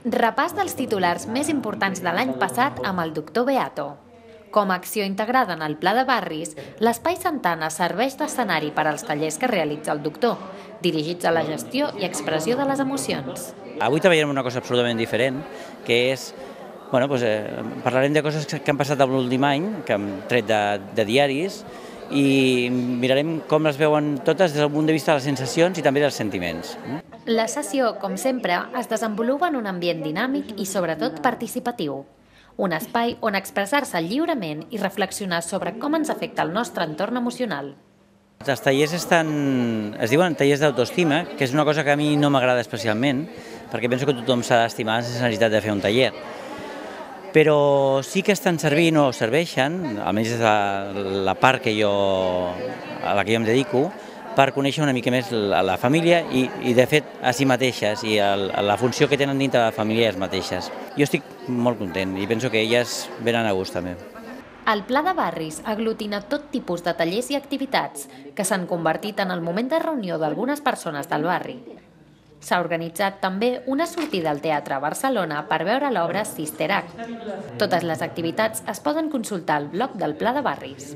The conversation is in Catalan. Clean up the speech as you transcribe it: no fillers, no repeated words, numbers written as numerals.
Repàs dels titulars més importants de l'any passat amb el doctor Beato. Com a acció integrada en el Pla de Barris, l'Espai Santana serveix d'escenari per als tallers que realitza el doctor, dirigits a la gestió i expressió de les emocions. Avui treballarem una cosa absolutament diferent, que és, parlarem de coses que han passat l'últim any, que hem tret de diaris, i mirarem com les veuen totes des del punt de vista de les sensacions i també dels sentiments. La sessió, com sempre, es desenvolupa en un ambient dinàmic i sobretot participatiu. Un espai on expressar-se lliurement i reflexionar sobre com ens afecta el nostre entorn emocional. Els tallers es diuen tallers d'autoestima, que és una cosa que a mi no m'agrada especialment, perquè penso que tothom s'ha d'estimar sense necessitat de fer un taller. Però sí que estan servint o serveixen, almenys des de la part a la que jo em dedico, per conèixer una mica més la família i de fet, a si mateixes i la funció que tenen dintre de la família elles mateixes. Jo estic molt content i penso que elles venen a gust també. El Pla de Barris aglutina tot tipus de tallers i activitats que s'han convertit en el moment de reunió d'algunes persones del barri. S'ha organitzat també una sortida al Teatre a Barcelona per veure l'obra Sister Act. Totes les activitats es poden consultar al blog del Pla de Barris.